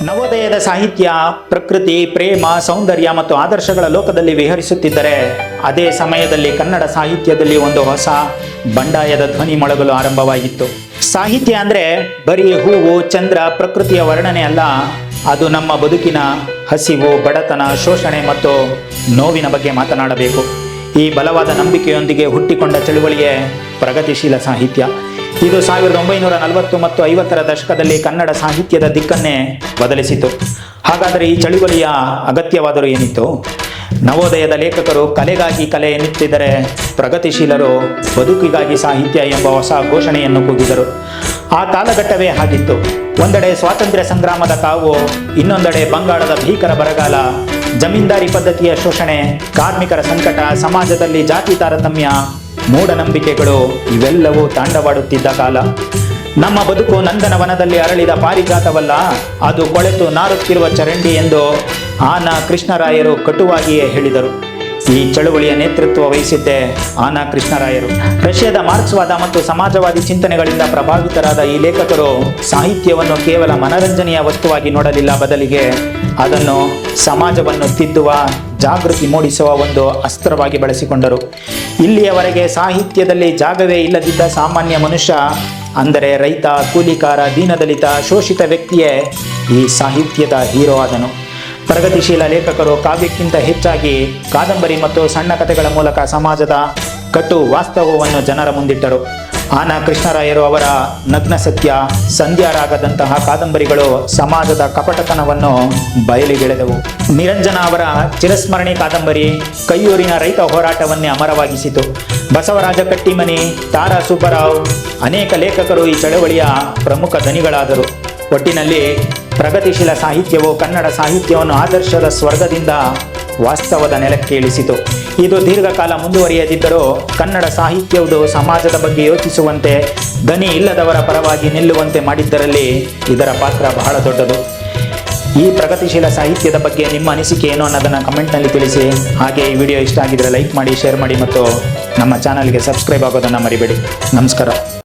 ನವೋದಯದ ಸಾಹಿತ್ಯ ಪ್ರಕೃತಿ, ಪ್ರೇಮ, ಸೌಂದರ್ಯ ಮತ್ತು ಆದರ್ಶಗಳ ಲೋಕದಲ್ಲಿ ವಿಹರಿಸುತ್ತಿದ್ದರೆ ಅದೇ ಸಮಯದಲ್ಲಿ ಕನ್ನಡ ಸಾಹಿತ್ಯದಲ್ಲಿ ಒಂದು ಹೊಸ ಬಂಡಾಯದ ಧ್ವನಿ ಮೊಳಗಲು ಆರಂಭವಾಗಿತ್ತು. ಸಾಹಿತ್ಯ ಅಂದರೆ ಬರೀ ಹೂವು, ಚಂದ್ರ, ಪ್ರಕೃತಿಯ ವರ್ಣನೆ ಅಲ್ಲ, ಅದು ನಮ್ಮ ಬದುಕಿನ ಹಸಿವು, ಬಡತನ, ಶೋಷಣೆ ಮತ್ತು ನೋವಿನ ಬಗ್ಗೆ ಮಾತನಾಡಬೇಕು. ಈ ಬಲವಾದ ನಂಬಿಕೆಯೊಂದಿಗೆ ಹುಟ್ಟಿಕೊಂಡ ಚಳುವಳಿಯೇ ಪ್ರಗತಿಶೀಲ ಸಾಹಿತ್ಯ. ಇದು 1940 ಮತ್ತು 50ರ ದಶಕದಲ್ಲಿ ಕನ್ನಡ ಸಾಹಿತ್ಯದ ದಿಕ್ಕನ್ನೇ ಬದಲಿಸಿತು. ಹಾಗಾದರೆ ಈ ಚಳುವಳಿಯ ಅಗತ್ಯವಾದರೂ ಏನಿತ್ತು? ನವೋದಯದ ಲೇಖಕರು ಕಲೆಗಾಗಿ ಕಲೆ ಎನ್ನುತ್ತಿದ್ದರೆ ಪ್ರಗತಿಶೀಲರು ಬದುಕಿಗಾಗಿ ಸಾಹಿತ್ಯ ಎಂಬ ಹೊಸ ಘೋಷಣೆಯನ್ನು ಕೂಗಿದರು. ಆ ಕಾಲಘಟ್ಟವೇ ಹಾಗಿತ್ತು. ಒಂದೆಡೆ ಸ್ವಾತಂತ್ರ್ಯ ಸಂಗ್ರಾಮದ ಕಾವು, ಇನ್ನೊಂದೆಡೆ ಬಂಗಾಳದ ಭೀಕರ ಬರಗಾಲ, ಜಮೀನ್ದಾರಿ ಪದ್ಧತಿಯ ಶೋಷಣೆ, ಕಾರ್ಮಿಕರ ಸಂಕಟ, ಸಮಾಜದಲ್ಲಿ ಜಾತಿ ತಾರತಮ್ಯ, ಮೂಢನಂಬಿಕೆಗಳು ಇವೆಲ್ಲವೂ ತಾಂಡವಾಡುತ್ತಿದ್ದ ಕಾಲ. ನಮ್ಮ ಬದುಕು ನಂದನವನದಲ್ಲಿ ಅರಳಿದ ಪಾರಿಜಾತವಲ್ಲ, ಅದು ಕೊಳೆತು ನಾರುತ್ತಿರುವ ಚರಂಡಿ ಎಂದು ಆನಾ ಕೃಷ್ಣರಾಯರು ಕಟುವಾಗಿಯೇ ಹೇಳಿದರು. ಈ ಚಳುವಳಿಯ ನೇತೃತ್ವ ವಹಿಸಿದ್ದೇ ಆನಾ ಕೃಷ್ಣರಾಯರು. ರಷ್ಯಾದ ಮಾರ್ಕ್ಸ್ವಾದ ಮತ್ತು ಸಮಾಜವಾದಿ ಚಿಂತನೆಗಳಿಂದ ಪ್ರಭಾವಿತರಾದ ಈ ಲೇಖಕರು ಸಾಹಿತ್ಯವನ್ನು ಕೇವಲ ಮನರಂಜನೆಯ ವಸ್ತುವಾಗಿ ನೋಡಲಿಲ್ಲ, ಬದಲಿಗೆ ಅದನ್ನು ಸಮಾಜವನ್ನು ತಿದ್ದುವ, ಜಾಗೃತಿ ಮೂಡಿಸುವ ಒಂದು ಅಸ್ತ್ರವಾಗಿ ಬಳಸಿಕೊಂಡರು. ಇಲ್ಲಿಯವರೆಗೆ ಸಾಹಿತ್ಯದಲ್ಲಿ ಜಾಗವೇ ಇಲ್ಲದಿದ್ದ ಸಾಮಾನ್ಯ ಮನುಷ್ಯ, ಅಂದರೆ ರೈತ, ಕೂಲಿಕಾರ, ದೀನದಲಿತ, ಶೋಷಿತ ವ್ಯಕ್ತಿಯೇ ಈ ಸಾಹಿತ್ಯದ ಹೀರೋ ಆದನು. ಪ್ರಗತಿಶೀಲ ಲೇಖಕರು ಕಾವ್ಯಕ್ಕಿಂತ ಹೆಚ್ಚಾಗಿ ಕಾದಂಬರಿ ಮತ್ತು ಸಣ್ಣ ಕಥೆಗಳ ಮೂಲಕ ಸಮಾಜದ ಕಟು ವಾಸ್ತವವನ್ನು ಜನರ ಮುಂದಿಟ್ಟರು. ಆನಾ ಕೃಷ್ಣರಾಯರು ಅವರ ನಗ್ನ ಸತ್ಯ, ಸಂಧ್ಯಾರಾಗದಂತಹ ಕಾದಂಬರಿಗಳು ಸಮಾಜದ ಕಪಟತನವನ್ನು ಬಯಲಿಗೆಳೆದವು. ನಿರಂಜನ ಅವರ ಚಿರಸ್ಮರಣಿ ಕಾದಂಬರಿ ಕೈಯೂರಿನ ರೈತ ಹೋರಾಟವನ್ನೇ ಅಮರವಾಗಿಸಿತು. ಬಸವರಾಜ ಕಟ್ಟಿಮನಿ, ತಾರಾ ಸುಬ್ಬರಾವ್, ಅನೇಕ ಲೇಖಕರು ಈ ಚಳವಳಿಯ ಪ್ರಮುಖ ದನಿಗಳಾದರು. ಒಟ್ಟಿನಲ್ಲಿ ಪ್ರಗತಿಶೀಲ ಸಾಹಿತ್ಯವು ಕನ್ನಡ ಸಾಹಿತ್ಯವನ್ನು ಆದರ್ಶದ ಸ್ವರ್ಗದಿಂದ ವಾಸ್ತವದ ನೆಲಕ್ಕೆ ಇಳಿಸಿತು. ಇದು ದೀರ್ಘಕಾಲ ಮುಂದುವರಿಯದಿದ್ದರೂ ಕನ್ನಡ ಸಾಹಿತ್ಯವು ಸಮಾಜದ ಬಗ್ಗೆ ಯೋಚಿಸುವಂತೆ, ದನಿ ಇಲ್ಲದವರ ಪರವಾಗಿ ನಿಲ್ಲುವಂತೆ ಮಾಡಿದ್ದರಲ್ಲಿ ಇದರ ಪಾತ್ರ ಬಹಳ ದೊಡ್ಡದು. ಈ ಪ್ರಗತಿಶೀಲ ಸಾಹಿತ್ಯದ ಬಗ್ಗೆ ನಿಮ್ಮ ಅನಿಸಿಕೆ ಏನು ಅನ್ನೋದನ್ನು ಕಮೆಂಟ್ನಲ್ಲಿ ತಿಳಿಸಿ. ಹಾಗೆ ಈ ವಿಡಿಯೋ ಇಷ್ಟ ಆಗಿದ್ರೆ ಲೈಕ್ ಮಾಡಿ, ಶೇರ್ ಮಾಡಿ ಮತ್ತು ನಮ್ಮ ಚಾನಲ್ಗೆ ಸಬ್ಸ್ಕ್ರೈಬ್ ಆಗೋದನ್ನು ಮರಿಬೇಡಿ. ನಮಸ್ಕಾರ.